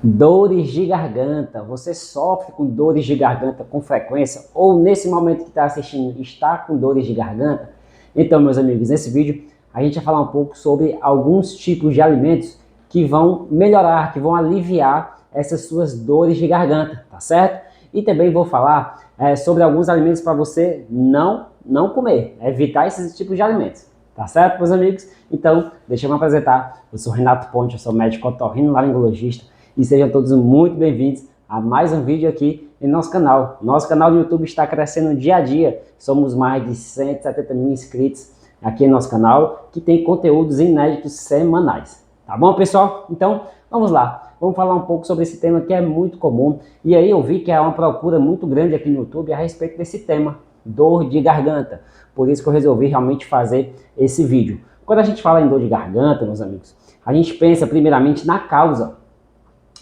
Dores de garganta. Você sofre com dores de garganta com frequência ou nesse momento que está assistindo está com dores de garganta? Então, meus amigos, nesse vídeo a gente vai falar um pouco sobre alguns tipos de alimentos que vão melhorar, que vão aliviar essas suas dores de garganta, tá certo? E também vou falar sobre alguns alimentos para você não comer, evitar esses tipos de alimentos. Tá certo, meus amigos? Então, deixa eu me apresentar. Eu sou Renato Ponte, eu sou médico otorrinolaringologista e sejam todos muito bem-vindos a mais um vídeo aqui em nosso canal. Nosso canal do YouTube está crescendo dia a dia. Somos mais de 170 mil inscritos aqui em nosso canal, que tem conteúdos inéditos semanais. Tá bom, pessoal? Então, vamos lá. Vamos falar um pouco sobre esse tema que é muito comum. E aí eu vi que há uma procura muito grande aqui no YouTube a respeito desse tema, dor de garganta. Por isso que eu resolvi realmente fazer esse vídeo. Quando a gente fala em dor de garganta, meus amigos, a gente pensa primeiramente na causa.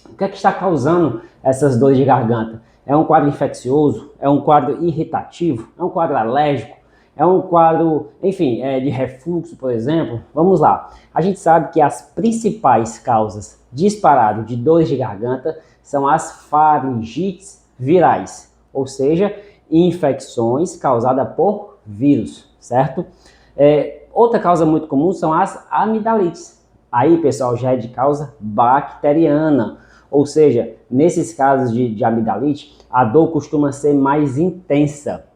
O que é que está causando essas dores de garganta? É um quadro infeccioso? É um quadro irritativo? É um quadro alérgico? É um quadro, enfim, de refluxo, por exemplo? Vamos lá. A gente sabe que as principais causas disparadas de dores de garganta são as faringites virais, ou seja, infecções causadas por vírus, certo? Outra causa muito comum são as amidalites. Aí, pessoal, já é de causa bacteriana. Ou seja, nesses casos de amidalite, a dor costuma ser mais intensa.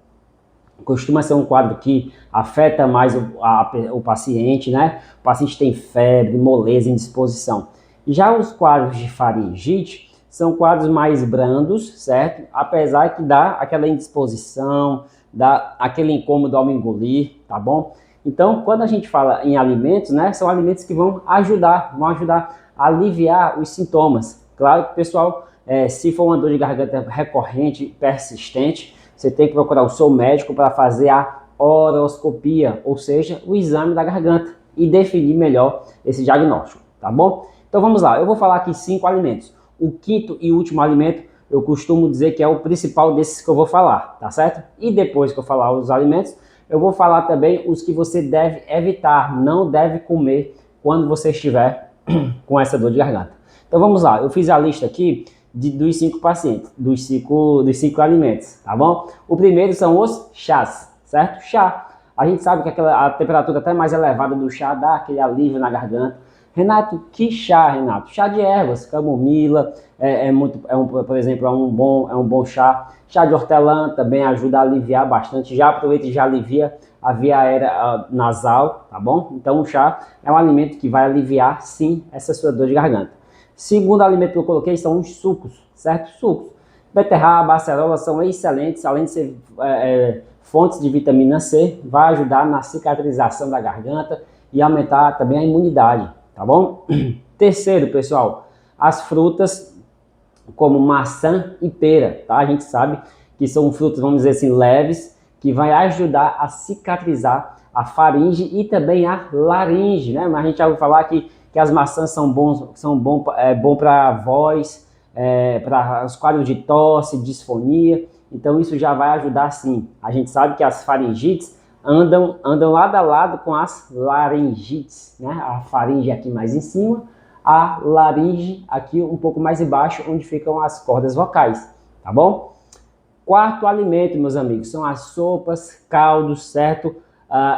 Costuma ser um quadro que afeta mais o paciente, né? O paciente tem febre, moleza, indisposição. Já os quadros de faringite são quadros mais brandos, certo? Apesar que dá aquela indisposição, dá aquele incômodo ao engolir, tá bom? Então, quando a gente fala em alimentos, né? São alimentos que vão ajudar a aliviar os sintomas. Claro que, pessoal, se for uma dor de garganta recorrente, persistente, você tem que procurar o seu médico para fazer a horoscopia, ou seja, o exame da garganta e definir melhor esse diagnóstico, tá bom? Então vamos lá, eu vou falar aqui 5 alimentos. O quinto e último alimento, eu costumo dizer que é o principal desses que eu vou falar, tá certo? E depois que eu falar os alimentos, eu vou falar também os que você deve evitar, não deve comer quando você estiver com essa dor de garganta. Então vamos lá, eu fiz a lista aqui dos 5 pacientes, dos cinco alimentos, tá bom? O primeiro são os chás, certo? Chá. A gente sabe que a temperatura até mais elevada do chá dá aquele alívio na garganta. Renato, que chá, Renato? Chá de ervas, camomila, por exemplo, é um bom chá. Chá de hortelã também ajuda a aliviar bastante. Já aproveita e já alivia a via aérea nasal, tá bom? Então o chá é um alimento que vai aliviar, sim, essa sua dor de garganta. Segundo alimento que eu coloquei são os sucos, certo? Sucos. Beterraba, acerola são excelentes, além de ser fontes de vitamina C, vai ajudar na cicatrização da garganta e aumentar também a imunidade, tá bom? Terceiro, pessoal, as frutas como maçã e pera, tá? A gente sabe que são frutas, vamos dizer assim, leves, que vai ajudar a cicatrizar a faringe e também a laringe, né? Mas a gente já ouviu falar que as maçãs são bom para a voz, para os quadros de tosse, disfonia. Então isso já vai ajudar sim. A gente sabe que as faringites andam lado a lado com as laringites, né? A faringe aqui mais em cima, a laringe aqui um pouco mais embaixo, onde ficam as cordas vocais, tá bom? Quarto alimento, meus amigos, são as sopas, caldos, certo?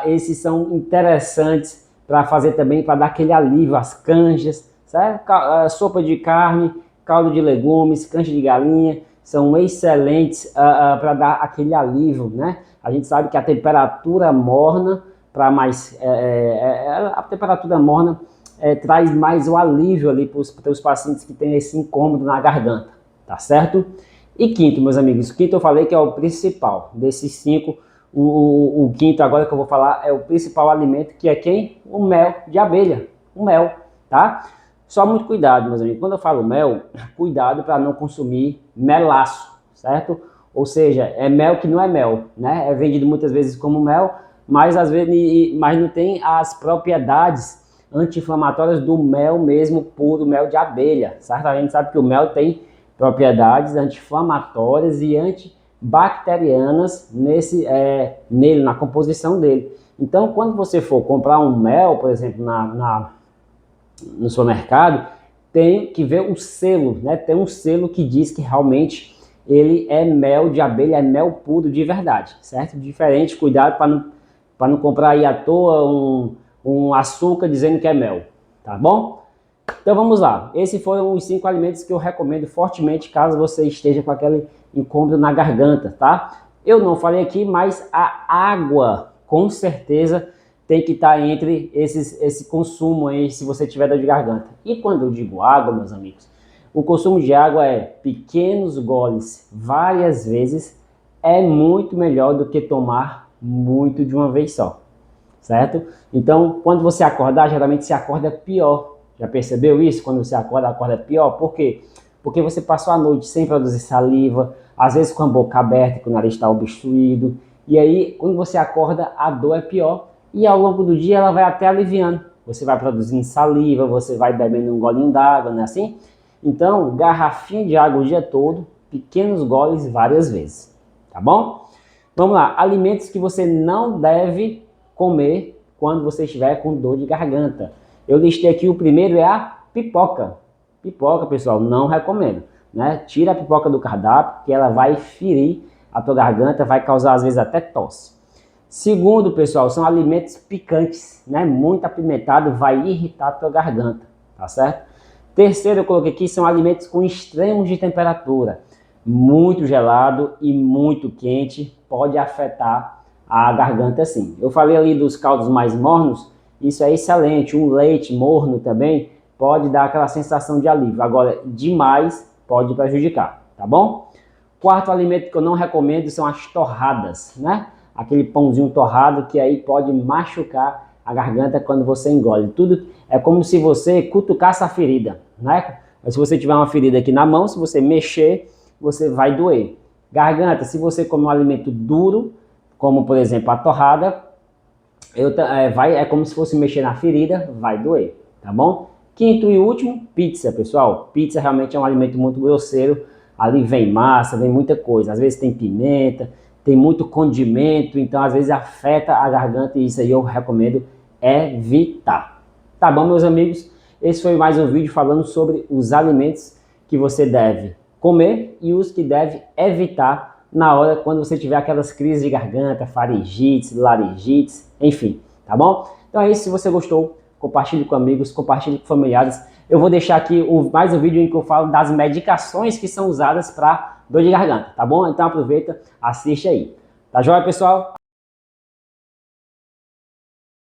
Esses são interessantes para fazer também, para dar aquele alívio, as canjas, certo? Sopa de carne, caldo de legumes, canja de galinha, são excelentes para dar aquele alívio, né? A gente sabe que a temperatura morna, a temperatura morna traz mais o alívio ali para os pacientes que têm esse incômodo na garganta, tá certo? E quinto, meus amigos, o quinto eu falei que é o principal desses 5. O quinto agora que eu vou falar é o principal alimento, que é quem? O mel de abelha, o mel, tá? Só muito cuidado, meus amigos, quando eu falo mel, cuidado para não consumir melaço, certo? Ou seja, é mel que não é mel, né? É vendido muitas vezes como mel, mas às vezes não tem as propriedades anti-inflamatórias do mel mesmo, puro mel de abelha, certo? A gente sabe que o mel tem propriedades anti-inflamatórias e antibacterianas nele, na composição dele. Então, quando você for comprar um mel, por exemplo, no supermercado, tem que ver o selo, né? Tem um selo que diz que realmente ele é mel de abelha, é mel puro de verdade, certo? Diferente, cuidado para não comprar aí à toa um açúcar dizendo que é mel, tá bom? Então vamos lá, esses foram os 5 alimentos que eu recomendo fortemente caso você esteja com aquele incômodo na garganta, tá? Eu não falei aqui, mas a água com certeza tem que estar entre esse consumo aí se você tiver dor de garganta. E quando eu digo água, meus amigos, o consumo de água é pequenos goles várias vezes, é muito melhor do que tomar muito de uma vez só, certo? Então, quando você acordar, geralmente você acorda pior. Já percebeu isso? Quando você acorda pior. Por quê? Porque você passou a noite sem produzir saliva, às vezes com a boca aberta, com o nariz está obstruído. E aí, quando você acorda, a dor é pior. E ao longo do dia, ela vai até aliviando. Você vai produzindo saliva, você vai bebendo um golinho d'água, não é assim? Então, garrafinha de água o dia todo, pequenos goles várias vezes. Tá bom? Vamos lá. Alimentos que você não deve comer quando você estiver com dor de garganta. Eu listei aqui, o primeiro é a pipoca. Pipoca, pessoal, não recomendo, né? Tira a pipoca do cardápio, que ela vai ferir a tua garganta, vai causar às vezes até tosse. Segundo, pessoal, são alimentos picantes, né? Muito apimentado, vai irritar a tua garganta, tá certo? Terceiro, eu coloquei aqui, são alimentos com extremos de temperatura. Muito gelado e muito quente pode afetar a garganta sim. Eu falei ali dos caldos mais mornos, isso é excelente. Um leite morno também pode dar aquela sensação de alívio. Agora, demais pode prejudicar, tá bom? Quarto alimento que eu não recomendo são as torradas, né? Aquele pãozinho torrado que aí pode machucar a garganta quando você engole. Tudo é como se você cutucasse a ferida, né? Mas se você tiver uma ferida aqui na mão, se você mexer, você vai doer. Garganta, se você comer um alimento duro, como por exemplo a torrada, é como se fosse mexer na ferida, vai doer, tá bom? Quinto e último, pizza, pessoal. Pizza realmente é um alimento muito grosseiro. Ali vem massa, vem muita coisa. Às vezes tem pimenta, tem muito condimento, então às vezes afeta a garganta e isso aí eu recomendo evitar. Tá bom, meus amigos? Esse foi mais um vídeo falando sobre os alimentos que você deve comer e os que deve evitar na hora quando você tiver aquelas crises de garganta, faringites, laringites, enfim, tá bom? Então é isso, se você gostou, compartilhe com amigos, compartilhe com familiares. Eu vou deixar aqui mais um vídeo em que eu falo das medicações que são usadas para dor de garganta, tá bom? Então aproveita, assiste aí. Tá joia, pessoal?